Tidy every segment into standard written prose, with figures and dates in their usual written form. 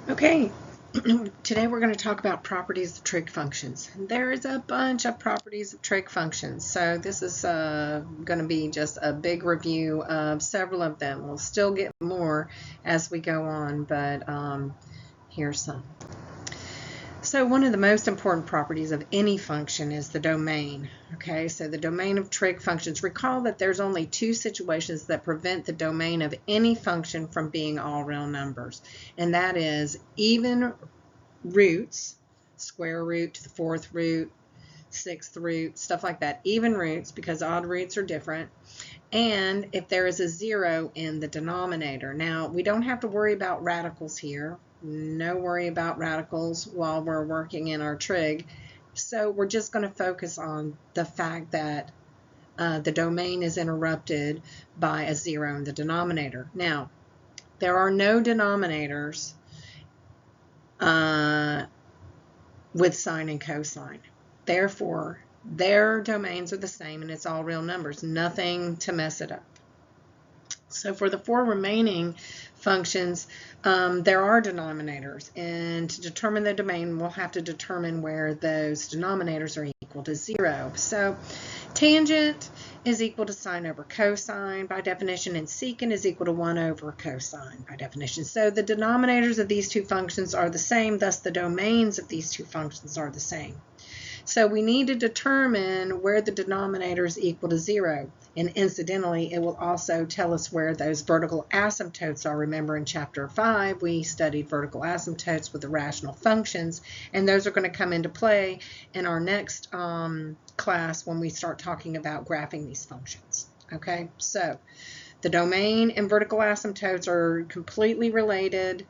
Okay, today we're going to talk about properties of trig functions. There is a bunch of properties of trig functions, so this is going to be just a big review of several of them. We'll still get more as we go on, but here's some. So one of the most important properties of any function is the domain. Okay, so the domain of trig functions. Recall that there's only two situations that prevent the domain of any function from being all real numbers, and that is even roots, square root to the fourth root, sixth root, stuff like that, even roots because odd roots are different, and if there is a zero in the denominator. Now, we don't have to worry about radicals here. No worry about radicals while we're working in our trig. So we're just going to focus on the fact that the domain is interrupted by a zero in the denominator. Now, there are no denominators with sine and cosine. Therefore, their domains are the same and it's all real numbers. Nothing to mess it up. So for the four remaining functions, there are denominators, and to determine the domain, we'll have to determine where those denominators are equal to zero. So tangent is equal to sine over cosine by definition, and secant is equal to 1 over cosine by definition. So the denominators of these two functions are the same, thus the domains of these two functions are the same. So we need to determine where the denominator is equal to zero. And incidentally, it will also tell us where those vertical asymptotes are. Remember in chapter 5, we studied vertical asymptotes with the rational functions, and those are going to come into play in our next class when we start talking about graphing these functions. Okay, so the domain and vertical asymptotes are completely related.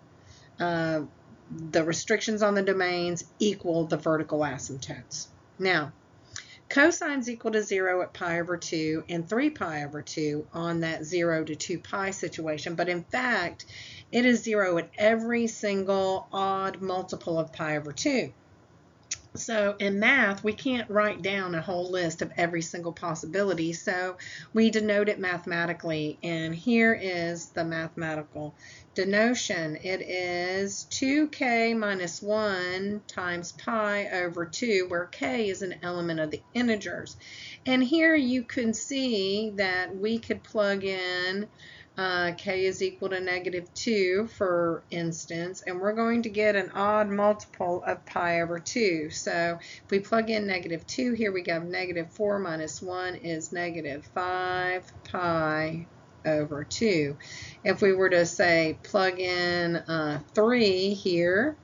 The restrictions on the domains equal the vertical asymptotes. Now, cosine is equal to 0 at pi over 2 and 3 pi over 2 on that 0 to 2 pi situation, but in fact, it is 0 at every single odd multiple of pi over 2. So in math, we can't write down a whole list of every single possibility, so we denote it mathematically, and here is the mathematical denotion. It is 2k minus 1 times pi over 2, where k is an element of the integers. And here you can see that we could plug in k is equal to -2, for instance, and we're going to get an odd multiple of pi over 2. So if we plug in -2, here we go, -4 minus 1 is -5 pi over 2. If we were to say plug in 3 here,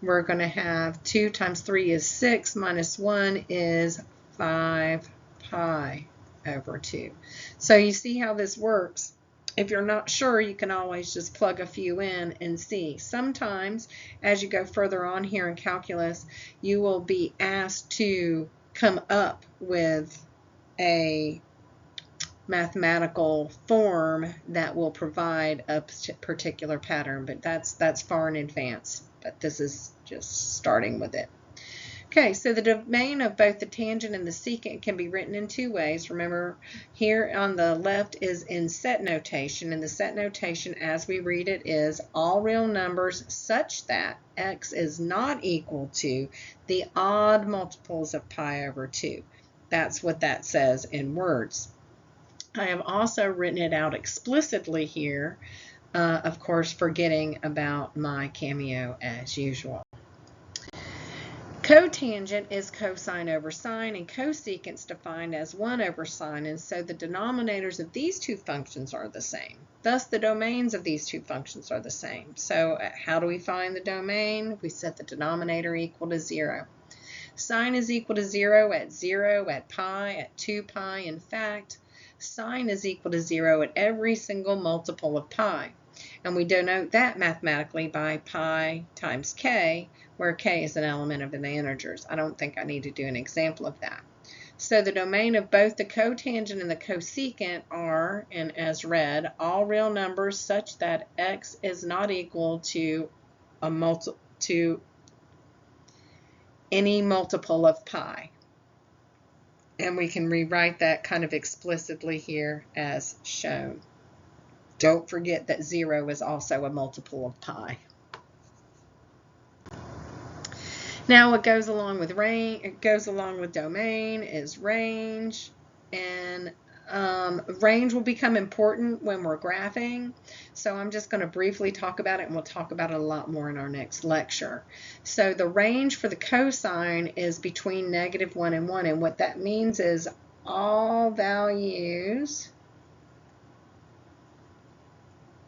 we're going to have 2 times 3 is 6 minus 1 is 5 pi over 2. So you see how this works. If you're not sure, you can always just plug a few in and see. Sometimes, as you go further on here in calculus, you will be asked to come up with a mathematical form that will provide a particular pattern, but that's far in advance. But this is just starting with it. Okay, so the domain of both the tangent and the secant can be written in two ways. Remember, here on the left is in set notation, and the set notation as we read it is all real numbers such that x is not equal to the odd multiples of pi over 2. That's what that says in words. I have also written it out explicitly here, of course, forgetting about my cameo as usual. Cotangent is cosine over sine, and cosecant is defined as 1 over sine, and so the denominators of these two functions are the same. Thus, the domains of these two functions are the same. So how do we find the domain? We set the denominator equal to 0. Sine is equal to 0, at pi, at 2 pi. In fact, sine is equal to 0 at every single multiple of pi. And we denote that mathematically by pi times k, where k is an element of the integers. I don't think I need to do an example of that. So the domain of both the cotangent and the cosecant are, and as read, all real numbers such that x is not equal to any multiple of pi. And we can rewrite that kind of explicitly here as shown. Don't forget that 0 is also a multiple of pi. Now what goes along with domain is range, and range will become important when we're graphing. So I'm just going to briefly talk about it, and we'll talk about it a lot more in our next lecture. So the range for the cosine is between -1 and 1, and what that means is all values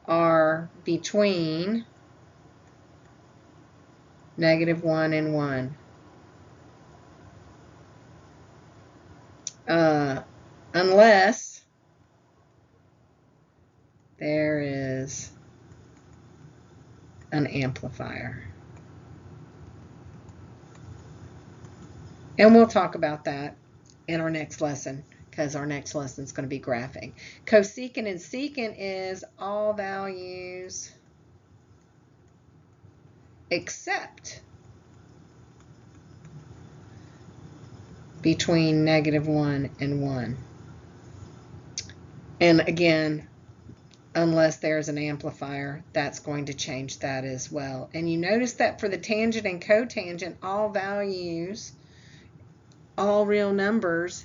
are between -1 and 1. Unless there is an amplifier. And we'll talk about that in our next lesson, because our next lesson is going to be graphing. Cosecant and secant is all values except between -1 and 1. And again, unless there's an amplifier, that's going to change that as well. And you notice that for the tangent and cotangent, all values, all real numbers,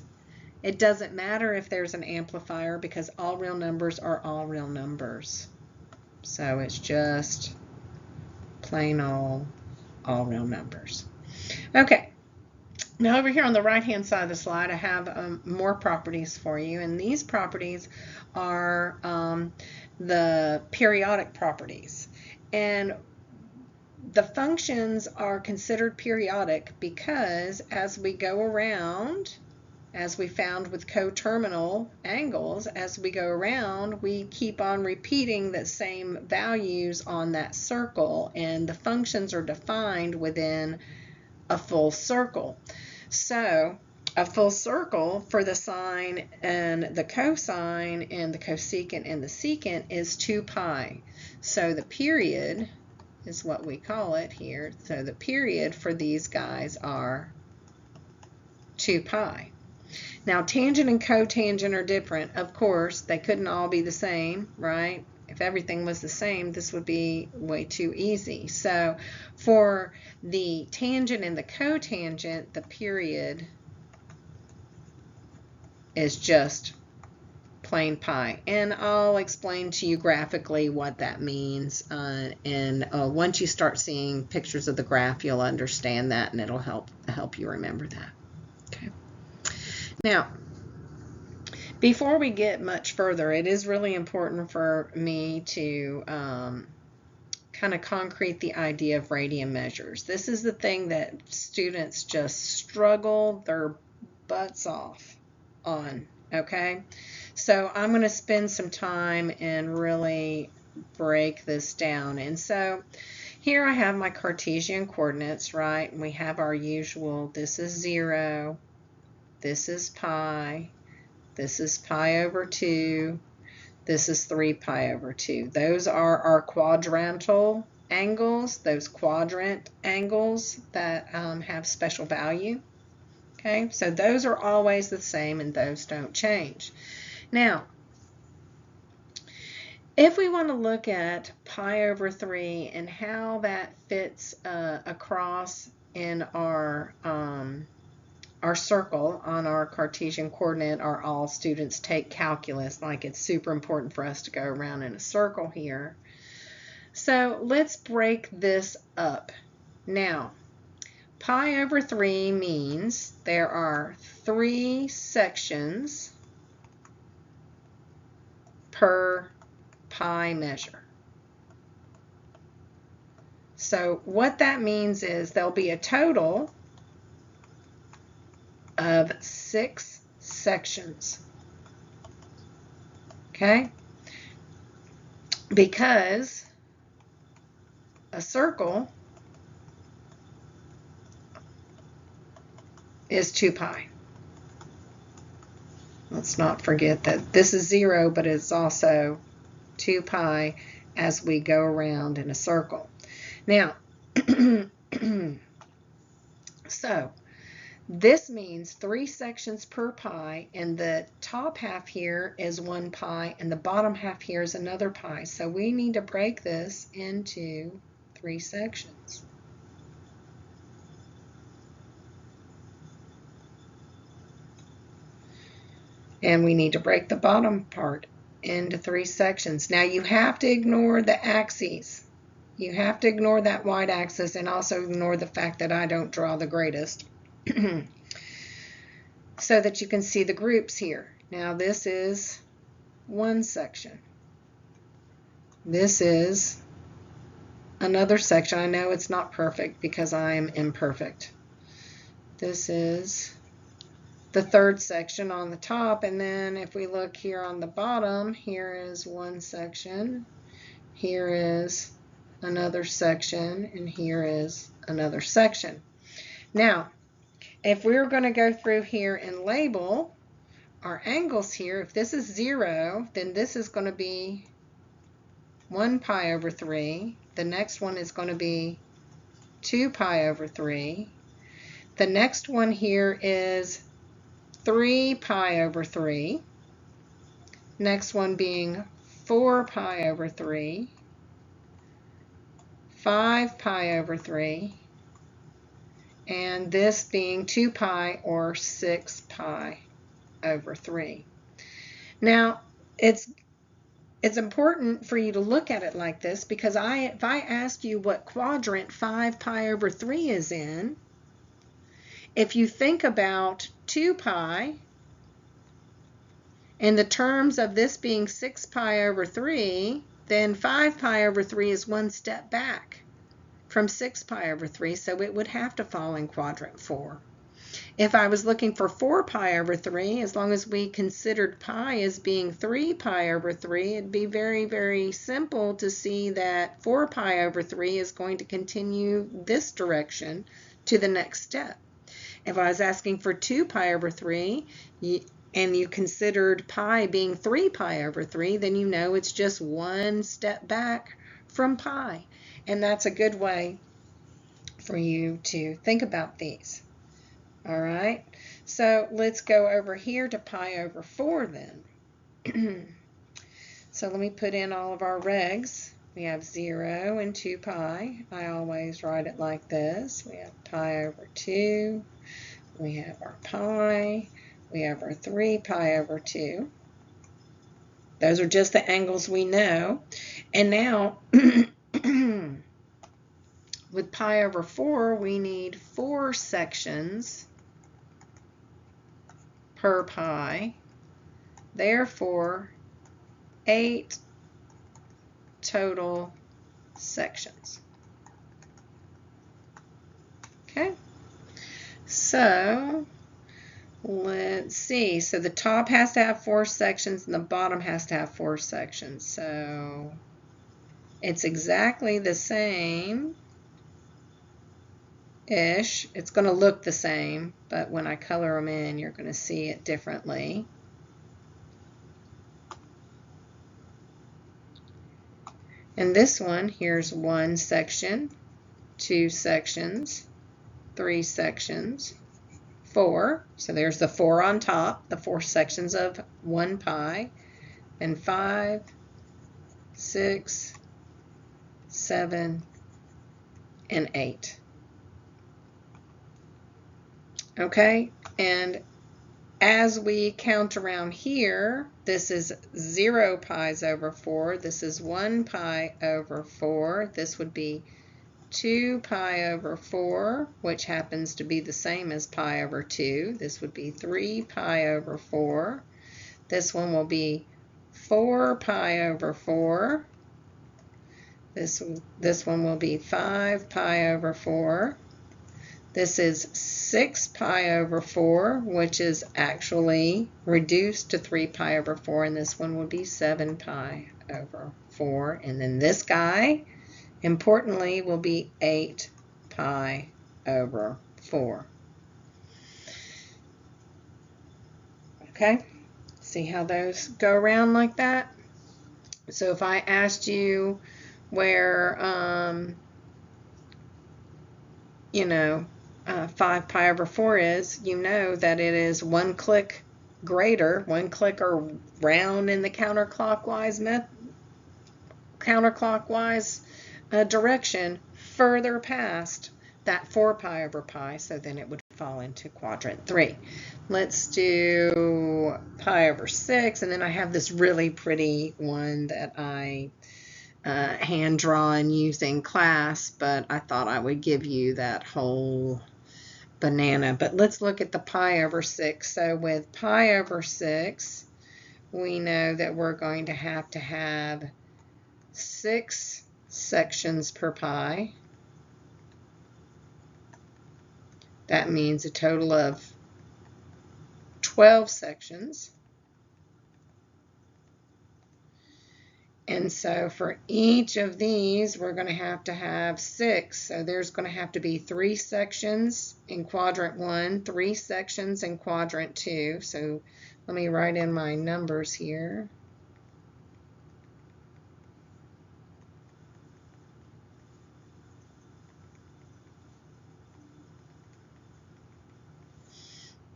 it doesn't matter if there's an amplifier, because all real numbers are all real numbers. So it's just plain all real numbers. Okay. Now over here on the right-hand side of the slide, I have more properties for you, and these properties are the periodic properties. And the functions are considered periodic because as we go around, as we found with coterminal angles, as we go around, we keep on repeating the same values on that circle, and the functions are defined within a full circle. So a full circle for the sine and the cosine and the cosecant and the secant is 2 pi. So the period is what we call it here. So the period for these guys are 2 pi. Now tangent and cotangent are different. Of course, they couldn't all be the same, right? If everything was the same, this would be way too easy. So for the tangent and the cotangent, the period is just plain pi. And I'll explain to you graphically what that means. And once you start seeing pictures of the graph, you'll understand that, and it'll help you remember that. Okay. Now, before we get much further, it is really important for me to kind of concrete the idea of radian measures. This is the thing that students just struggle their butts off on, okay? So I'm going to spend some time and really break this down. And so here I have my Cartesian coordinates, right? And we have our usual, this is 0, this is pi, this is pi over 2, this is 3 pi over 2. Those are our quadrantal angles, those quadrant angles that have special value. Okay, so those are always the same, and those don't change. Now, if we want to look at pi over 3 and how that fits across in our circle on our Cartesian coordinate, or all students take calculus, like it's super important for us to go around in a circle here. So let's break this up. Now, pi over 3 means there are 3 sections per pi measure. So what that means is there'll be a total of 6 sections. Okay? Because a circle is 2 pi. Let's not forget that this is 0, but it's also 2 pi as we go around in a circle. Now, so this means 3 sections per pi, and the top half here is 1 pi, and the bottom half here is another pi. So we need to break this into 3 sections. And we need to break the bottom part into 3 sections. Now you have to ignore the axes. You have to ignore that white axis and also ignore the fact that I don't draw the greatest so that you can see the groups here. Now this is one section. This is another section. I know it's not perfect because I'm imperfect. This is the third section on the top, and then if we look here on the bottom, here is one section, here is another section, and here is another section. Now, if we're going to go through here and label our angles here, if this is 0, then this is going to be 1 pi over 3. The next one is going to be 2 pi over 3. The next one here is 3 pi over 3. Next one being 4 pi over 3. 5 pi over 3. And this being 2 pi or 6 pi over 3. Now, it's important for you to look at it like this because if I ask you what quadrant 5 pi over 3 is in, if you think about 2 pi in the terms of this being 6 pi over 3, then 5 pi over 3 is one step back from 6 pi over 3, so it would have to fall in quadrant 4. If I was looking for 4 pi over 3, as long as we considered pi as being 3 pi over 3, it'd be very, very simple to see that 4 pi over 3 is going to continue this direction to the next step. If I was asking for 2 pi over 3, and you considered pi being 3 pi over 3, then you know it's just one step back from pi. And that's a good way for you to think about these. All right, so let's go over here to pi over 4 then. So let me put in all of our regs. We have 0 and 2 pi. I always write it like this. We have pi over 2. We have our pi. We have our 3 pi over 2. Those are just the angles we know. And now, with pi over 4, we need 4 sections per pi. Therefore, 8 total sections. Okay, so let's see. So the top has to have 4 sections and the bottom has to have 4 sections. So it's exactly the same ish. It's going to look the same, but when I color them in, you're going to see it differently. And this one, here's 1 section, 2 sections, 3 sections, 4. So there's the 4 on top, the 4 sections of 1 pi, and 5, 6, 7, and 8. Okay, and as we count around here, this is 0 pi's over 4, this is 1 pi over 4, this would be 2 pi over 4, which happens to be the same as pi over 2. This would be 3 pi over 4. This one will be 4 pi over 4. This one will be 5 pi over 4. This is 6 pi over 4, which is actually reduced to 3 pi over 4, and this one will be 7 pi over 4. And then this guy, importantly, will be 8 pi over 4. Okay, see how those go around like that? So if I asked you where, 5 pi over 4 is, you know that it is 1 click greater, 1 click around in the counterclockwise direction further past that 4 pi over pi, so then it would fall into quadrant 3. Let's do pi over 6, and then I have this really pretty one that I hand drawn using class, but I thought I would give you that whole banana. But let's look at the pi over 6. So with pi over 6, we know that we're going to have 6 sections per pi. That means a total of 12 sections. And so for each of these, we're going to have 6. So there's going to have to be 3 sections in quadrant 1, 3 sections in quadrant 2. So let me write in my numbers here.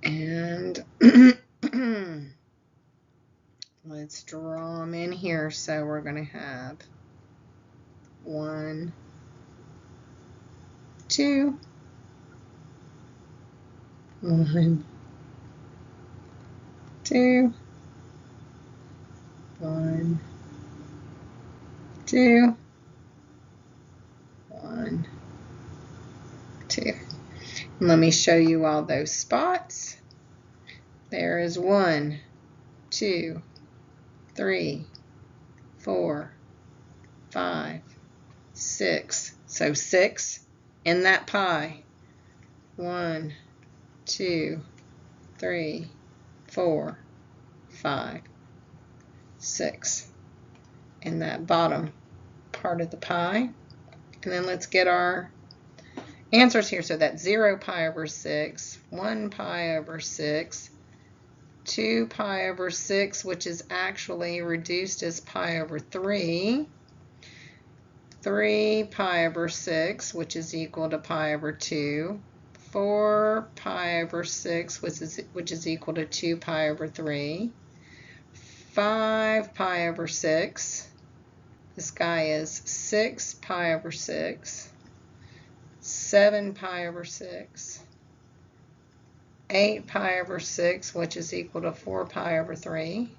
And let's draw them in here. So we're going to have 1, 2, 1, 2, 1, 2, 1, 2. Let me show you all those spots. There is 1, 2, 3, 4, 5, 6. So 6 in that pi. 1, 2, 3, 4, 5, 6 in that bottom part of the pi. And then let's get our answers here. So that's 0 pi over 6, 1 pi over 6, 2 pi over 6, which is actually reduced as pi over 3, 3 pi over 6, which is equal to pi over 2, 4 pi over 6, which is equal to 2 pi over 3, 5 pi over 6, this guy is 6 pi over 6, 7 pi over 6, 8 pi over 6, which is equal to 4 pi over 3.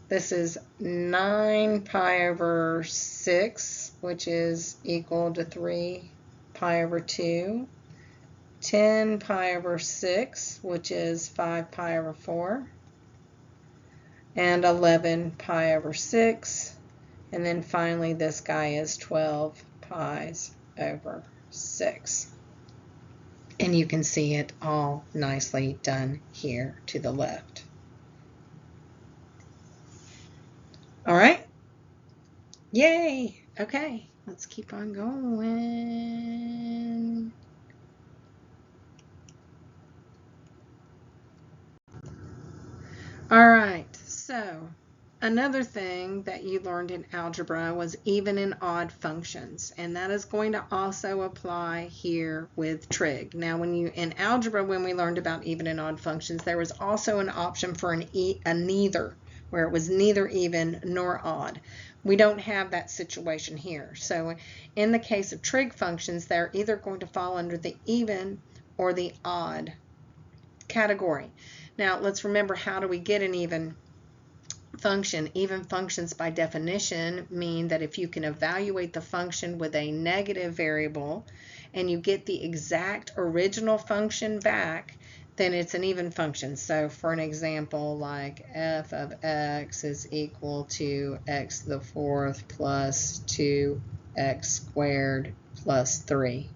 This is 9 pi over 6, which is equal to 3 pi over 2. 10 pi over 6, which is 5 pi over 4. And 11 pi over 6. And then finally, this guy is 12 pi's over 6. And you can see it all nicely done here to the left. All right. Yay. Okay, let's keep on going. All right, so another thing that you learned in algebra was even and odd functions, and that is going to also apply here with trig. Now, in algebra, when we learned about even and odd functions, there was also an option for a neither, where it was neither even nor odd. We don't have that situation here. So in the case of trig functions, they're either going to fall under the even or the odd category. Now, let's remember, how do we get an even function? Even functions by definition mean that if you can evaluate the function with a negative variable and you get the exact original function back, then it's an even function. So for an example, like f of x is equal to x to the fourth plus 2x squared plus 3.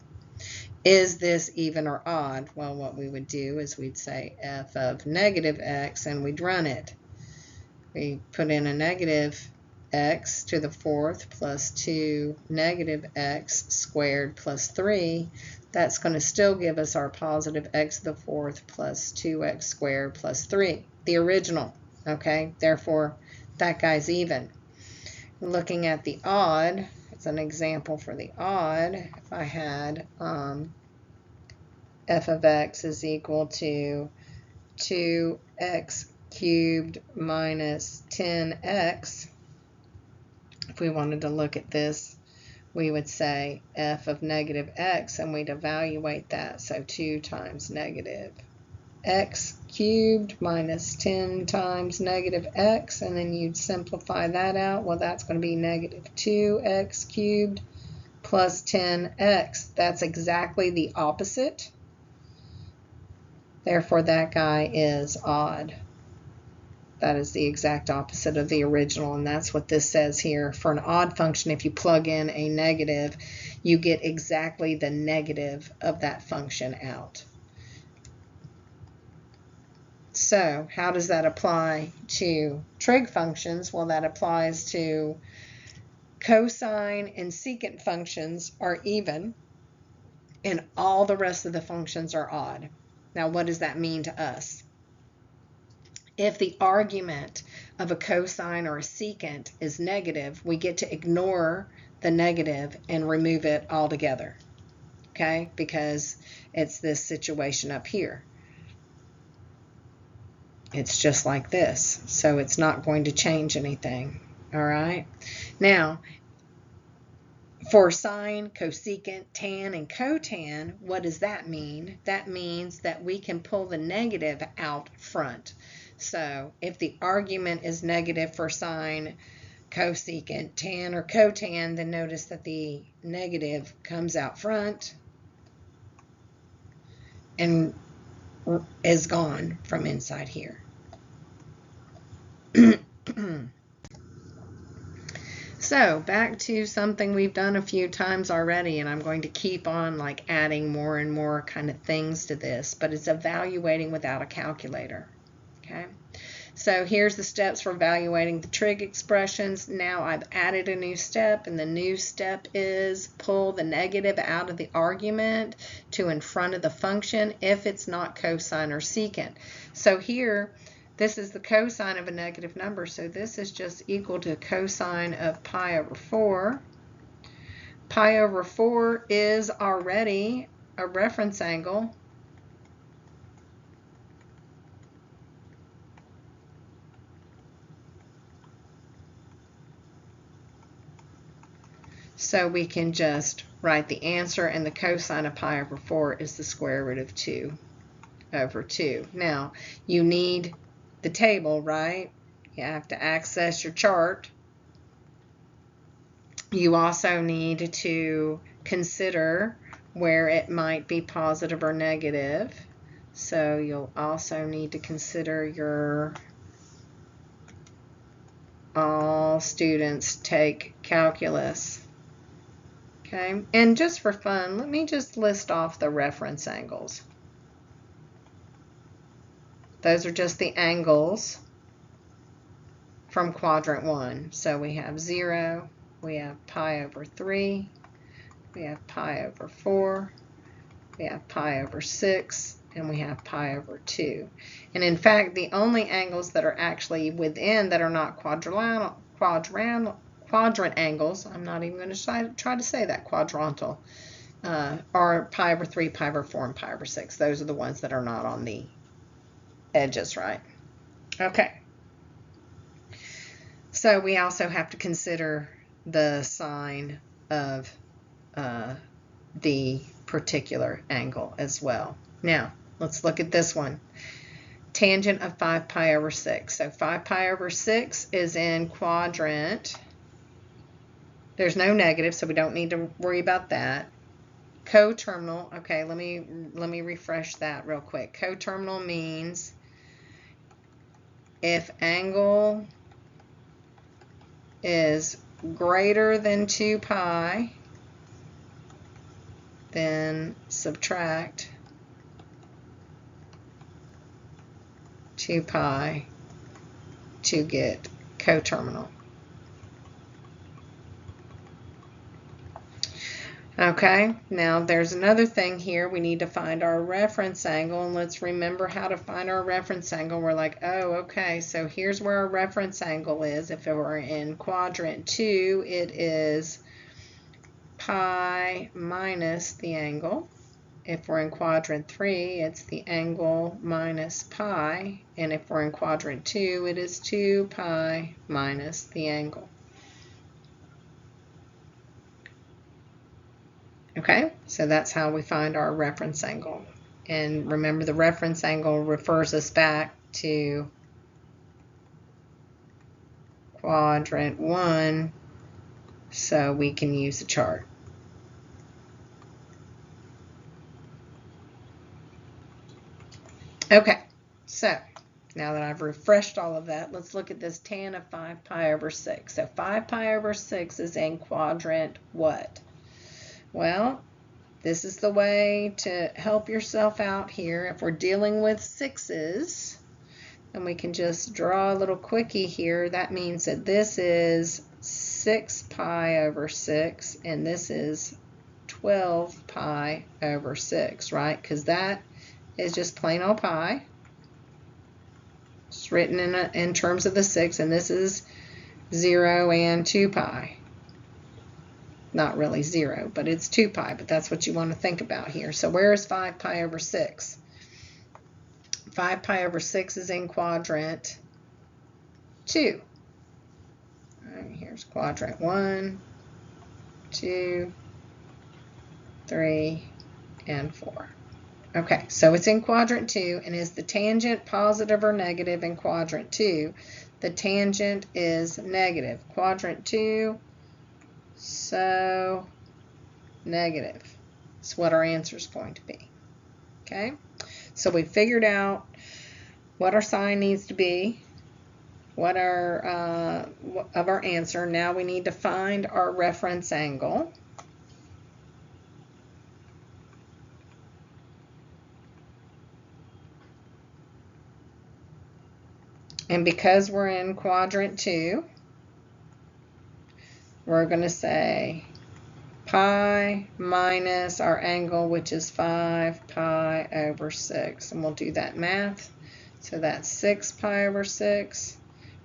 Is this even or odd? Well, what we would do is we'd say f of negative x, and we'd run it. We put in a negative x to the fourth plus 2 negative x squared plus 3. That's going to still give us our positive x to the fourth plus 2x squared plus 3, the original. Okay, therefore that guy's even. Looking at the odd, it's an example for the odd. If I had f of x is equal to 2x cubed minus 10x, if we wanted to look at this we would say f of negative x, and we'd evaluate that. So 2 times negative x cubed minus 10 times negative x, and then you'd simplify that out. Well, that's going to be negative 2x cubed plus 10x. That's exactly the opposite. Therefore, that guy is odd. That is the exact opposite of the original, and that's what this says here. For an odd function, if you plug in a negative, you get exactly the negative of that function out. So how does that apply to trig functions? Well, that applies to cosine and secant functions are even, and all the rest of the functions are odd. Now, what does that mean to us? If the argument of a cosine or a secant is negative, we get to ignore the negative and remove it altogether, okay? Because it's this situation up here. It's just like this, so it's not going to change anything, all right? Now, for sine, cosecant, tan, and cotan, what does that mean? That means that we can pull the negative out front. So if the argument is negative for sine, cosecant, tan, or cotan, then notice that the negative comes out front and is gone from inside here. So back to something we've done a few times already, and I'm going to keep on like adding more and more kind of things to this, but it's evaluating without a calculator. Okay, so here's the steps for evaluating the trig expressions. Now I've added a new step, and the new step is pull the negative out of the argument to in front of the function if it's not cosine or secant. So here, this is the cosine of a negative number, so this is just equal to cosine of pi over 4. Pi over 4 is already a reference angle. So we can just write the answer, and the cosine of pi over 4 is the square root of 2 over 2. Now, you need the table, right? You have to access your chart. You also need to consider where it might be positive or negative. So you'll also need to consider your all students take calculus. Okay, and just for fun, let me just list off the reference angles. Those are just the angles from quadrant 1. So we have 0, we have pi over 3, we have pi over 4, we have pi over 6, and we have pi over 2. And in fact, the only angles that are actually within that are not quadrant angles, I'm not even going to try to say that, quadrantal, are pi over 3, pi over 4, and pi over 6. Those are the ones that are not on the edges, right? Okay. So we also have to consider the sine of the particular angle as well. Now, let's look at this one. Tangent of 5 pi over 6. So 5 pi over 6 is in quadrant. There's no negative, so we don't need to worry about that. Coterminal, okay, let me refresh that real quick. Coterminal means if angle is greater than 2 pi, then subtract 2 pi to get coterminal. Okay, now there's another thing here. We need to find our reference angle, and let's remember how to find our reference angle. We're like, oh, okay, so here's where our reference angle is. If it were in quadrant 2, it is pi minus the angle. If we're in quadrant 3, it's the angle minus pi, and if we're in quadrant 2, it is 2 pi minus the angle. Okay, so that's how we find our reference angle. And remember, the reference angle refers us back to quadrant 1, so we can use the chart. Okay, so now that I've refreshed all of that, let's look at this tan of 5 pi over 6. So 5 pi over 6 is in quadrant what? Well, this is the way to help yourself out here. If we're dealing with 6's, then we can just draw a little quickie here. That means that this is 6 pi over 6, and this is 12 pi over 6, right? Because that is just plain old pi. It's written in terms of the 6, and this is 0 and 2 pi. Not really 0, but it's 2 pi, but that's what you want to think about here. So where is 5 pi over 6? 5 pi over 6 is in quadrant 2. All right, here's quadrant 1, 2, 3, and 4. Okay, so it's in quadrant 2, and is the tangent positive or negative in quadrant 2? The tangent is negative. Quadrant 2, so negative. That's what our answer is going to be. Okay, so we figured out what our sign needs to be, what our of our answer. Now we need to find our reference angle. And because we're in quadrant 2, we're going to say pi minus our angle, which is 5 pi over 6. And we'll do that math. So that's 6 pi over 6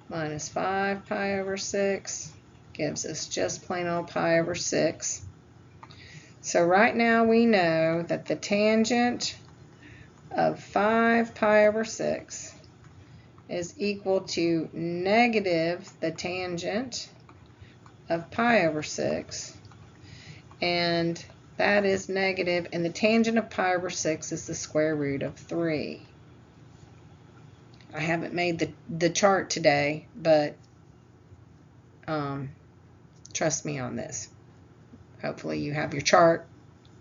minus 5 pi over 6 gives us just plain old pi over 6. So right now we know that the tangent of 5 pi over 6 is equal to negative the tangent of pi over 6, and that is negative, and the tangent of pi over 6 is the square root of 3. I haven't made the chart today, but trust me on this. Hopefully you have your chart,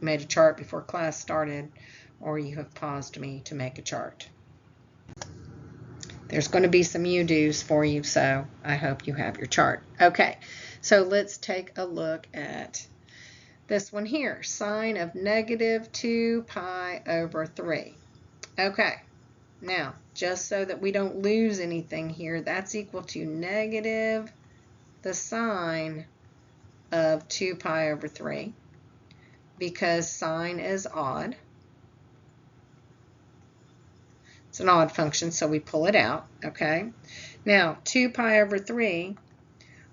made a chart before class started, or you have paused me to make a chart. There's going to be some you-dos for you, so I hope you have your chart. Okay, so let's take a look at this one here. Sine of negative 2 pi over 3. Okay, now, just so that we don't lose anything here, that's equal to negative the sine of 2 pi over 3, because sine is odd. It's an odd function, so we pull it out, okay? Now, 2 pi over 3,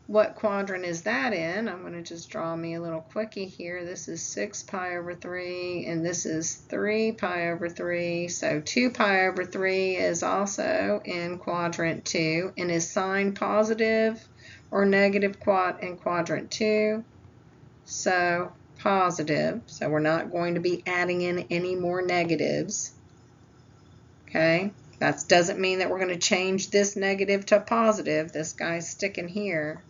what quadrant is that in? I'm going to just draw me a little quickie here. This is 6 pi over 3, and this is 3 pi over 3. So 2 pi over 3 is also in quadrant 2, and is sine positive or negative in quadrant 2? So positive. So we're not going to be adding in any more negatives. Okay, that doesn't mean that we're going to change this negative to positive. This guy's sticking here.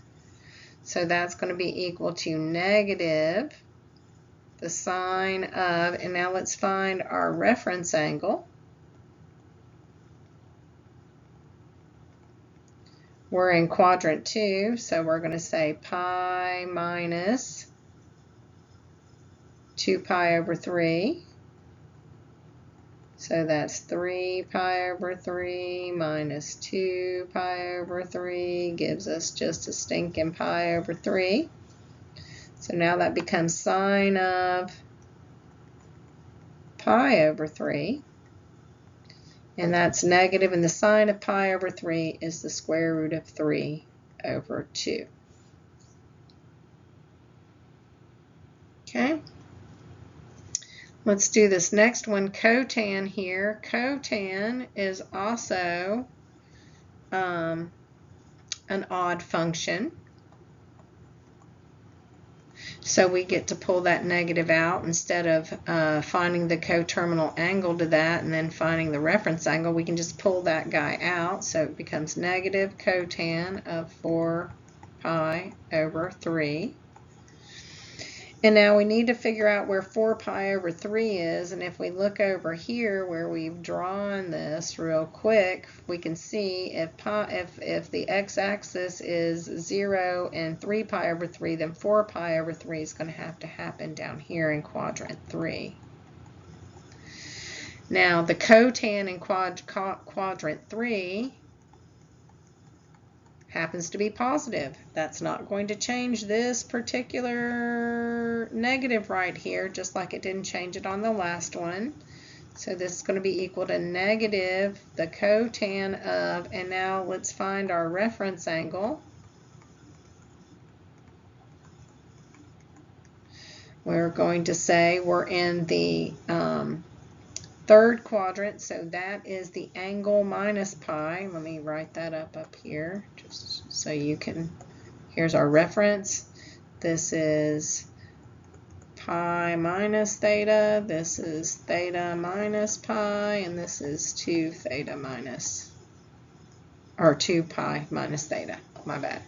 So that's going to be equal to negative the sine of, and now let's find our reference angle. We're in quadrant 2, so we're going to say pi minus 2 pi over 3. So that's 3 pi over 3 minus 2 pi over 3 gives us just a stinking pi over 3. So now that becomes sine of pi over 3. And that's negative, and the sine of pi over 3 is the square root of 3 over 2. Okay. Let's do this next one, cotan here. Cotan is also an odd function. So we get to pull that negative out instead of finding the coterminal angle to that and then finding the reference angle. We can just pull that guy out, so it becomes negative cotan of 4 pi over 3. And now we need to figure out where 4 pi over 3 is, and if we look over here where we've drawn this real quick, we can see if the x-axis is 0 and 3 pi over 3, then 4 pi over 3 is going to happen down here in quadrant 3. Now the cotan in quadrant 3 happens to be positive. That's not going to change this particular negative right here, just like it didn't change it on the last one. So this is going to be equal to negative the cotan of, and now let's find our reference angle. We're going to say we're in the third quadrant, so that is the angle minus pi. Let me write that up here, just so you can, here's our reference. This is pi minus theta, this is theta minus pi, and this is 2 theta minus, or 2 pi minus theta, my bad.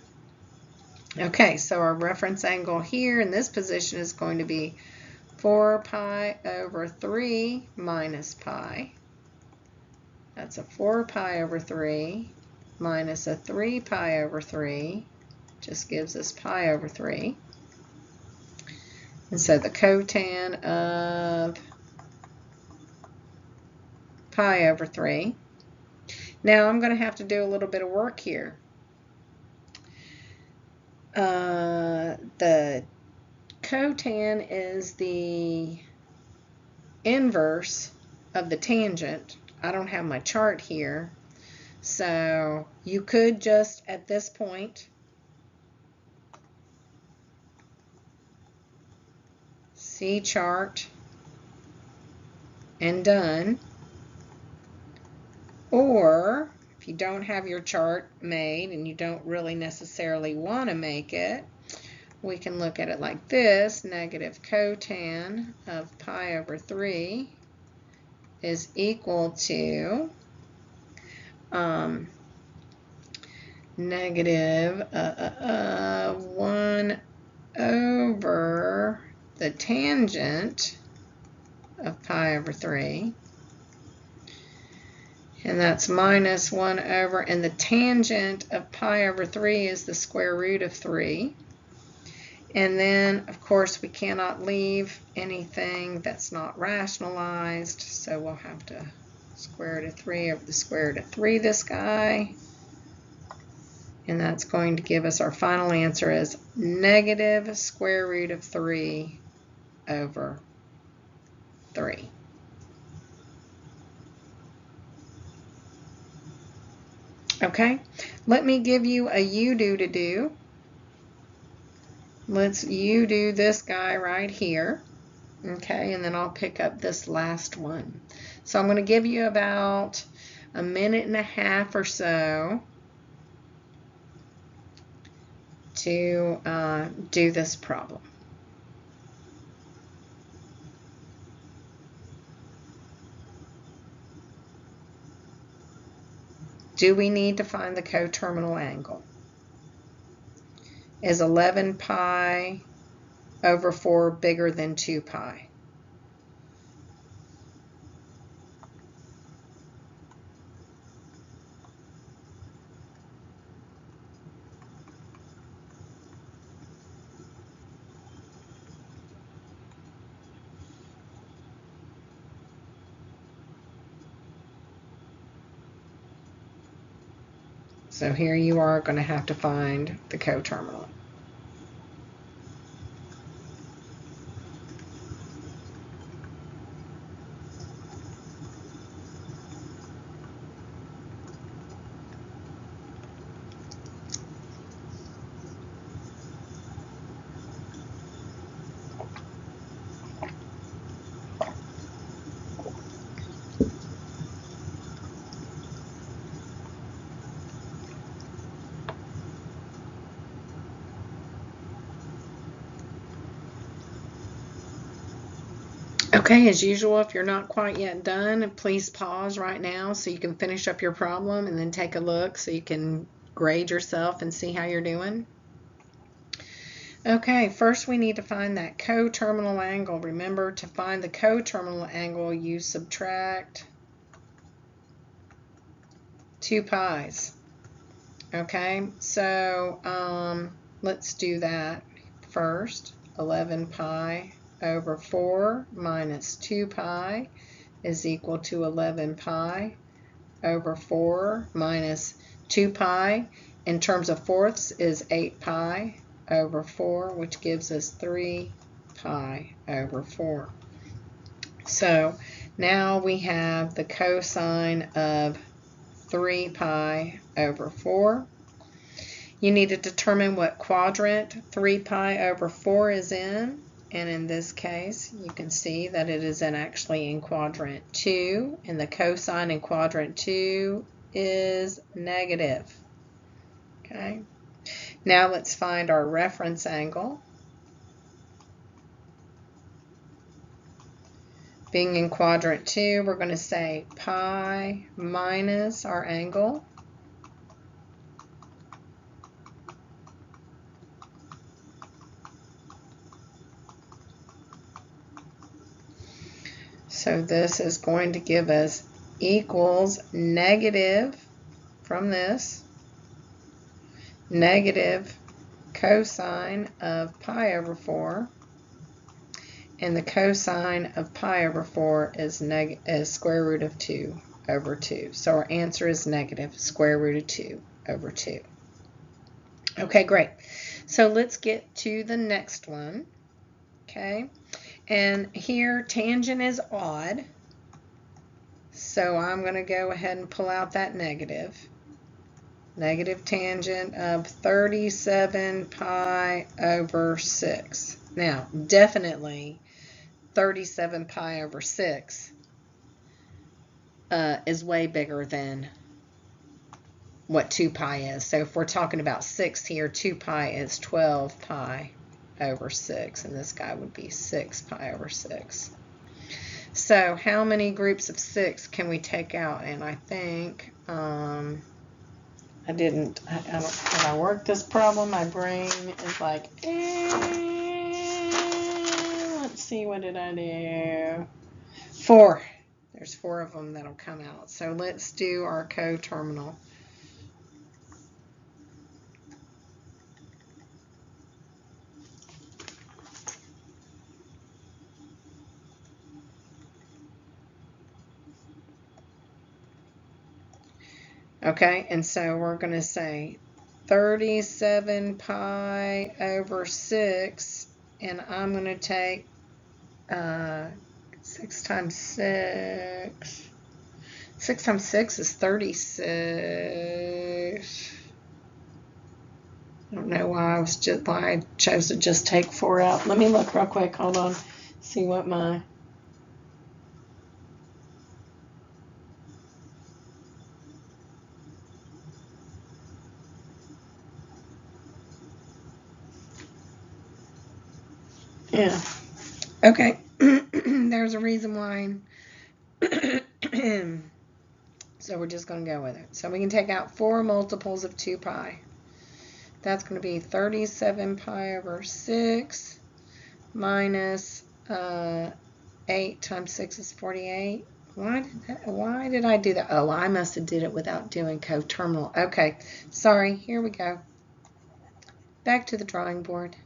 Okay, so our reference angle here in this position is going to be 4 pi over 3 minus pi. That's a 4 pi over 3 minus a 3 pi over 3. Just gives us pi over 3. And so the cotan of pi over 3. Now I'm going to have to do a little bit of work here. The cotan is the inverse of the tangent. I don't have my chart here, so you could just at this point see chart and done, or if you don't have your chart made and you don't really necessarily want to make it, we can look at it like this. Negative cotan of pi over 3 is equal to negative 1 over the tangent of pi over 3. And that's minus 1 over, and the tangent of pi over 3 is the square root of 3. And then, of course, we cannot leave anything that's not rationalized, so we'll have to square root of 3 over the square root of 3 this guy. And that's going to give us our final answer as negative square root of 3 over 3. Okay, let me give you a you-do to do. Let's you-do this guy right here. Okay, and then I'll pick up this last one. So I'm going to give you about a minute and a half or so to do this problem. Do we need to find the coterminal angle? Is 11 pi over 4 bigger than 2 pi? So here you are going to have to find the coterminal. Okay, as usual, if you're not quite yet done, please pause right now so you can finish up your problem and then take a look so you can grade yourself and see how you're doing. Okay, first we need to find that coterminal angle. Remember, to find the coterminal angle, you subtract 2 pi's. Okay, so let's do that first. 11 pi over 4 minus 2 pi is equal to 11 pi over 4 minus 2 pi. In terms of fourths is 8 pi over 4, which gives us 3 pi over 4. So now we have the cosine of 3 pi over 4. You need to determine what quadrant 3 pi over 4 is in. And in this case, you can see that it is actually in quadrant 2. And the cosine in quadrant 2 is negative. Okay. Now let's find our reference angle. Being in quadrant 2, we're going to say pi minus our angle. So this is going to give us equals negative, from this, negative cosine of pi over 4. And the cosine of pi over 4 is square root of 2 over 2. So our answer is negative square root of 2 over 2. Okay, great. So let's get to the next one. Okay. And here tangent is odd. So I'm going to go ahead and pull out that negative. Negative tangent of 37 pi over 6. Now, definitely 37 pi over 6 is way bigger than what 2 pi is. So if we're talking about 6 here, 2 pi is 12 pi over 6, and this guy would be 6 pi over 6. So how many groups of 6 can we take out? And I think when I work this problem, my brain is like, let's see, what did I do? 4. There's 4 of them that'll come out. So let's do our coterminal. Okay, and so we're going to say 37 pi over 6, and I'm going to take 6 times 6. 6 times 6 is 36. I don't know why I chose to just take 4 out. Let me look real quick. Hold on. See what my... Yeah. Okay. There's a reason why. So we're just going to go with it. So we can take out 4 multiples of 2 pi. That's going to be 37 pi over 6 minus 8 times 6 is 48. Why did I do that? Oh, I must have did it without doing coterminal. Okay, sorry. Here we go. Back to the drawing board.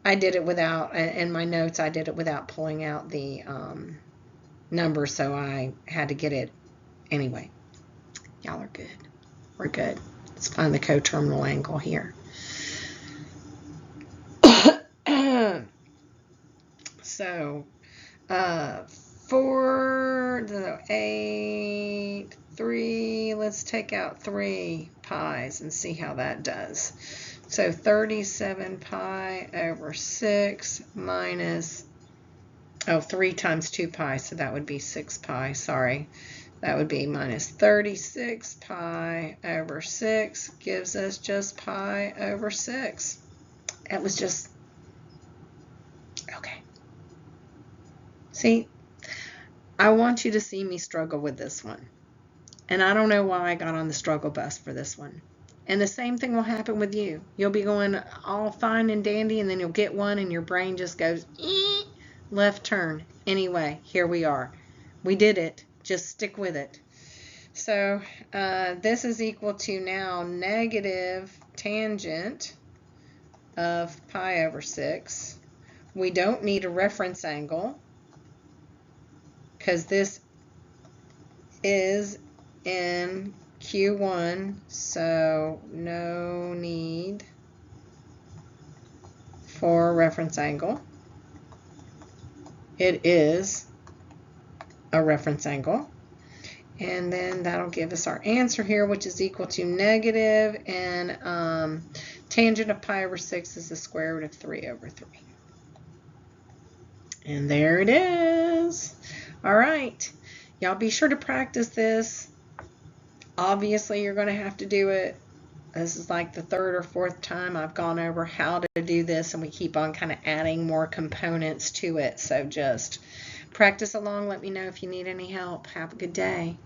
I did it without, in my notes, I did it without pulling out the number, so I had to get it anyway. Y'all are good. We're good. Let's find the coterminal angle here. So, 8, 3, let's take out 3 pi's and see how that does. So 37 pi over 6 minus, 3 times 2 pi, so that would be 6 pi, sorry. That would be minus 36 pi over 6 gives us just pi over 6. That was just, okay. See, I want you to see me struggle with this one. And I don't know why I got on the struggle bus for this one. And the same thing will happen with you. You'll be going all fine and dandy, and then you'll get one and your brain just goes, left turn. Anyway, here we are. We did it. Just stick with it. So this is equal to now negative tangent of pi over 6. We don't need a reference angle because this is in Q1, so no need for a reference angle. It is a reference angle. And then that'll give us our answer here, which is equal to negative, and tangent of pi over 6 is the square root of 3 over 3. And there it is. All right. Y'all be sure to practice this. Obviously, you're going to have to do it. This is like the third or fourth time I've gone over how to do this, and we keep on kind of adding more components to it. So just practice along. Let me know if you need any help. Have a good day.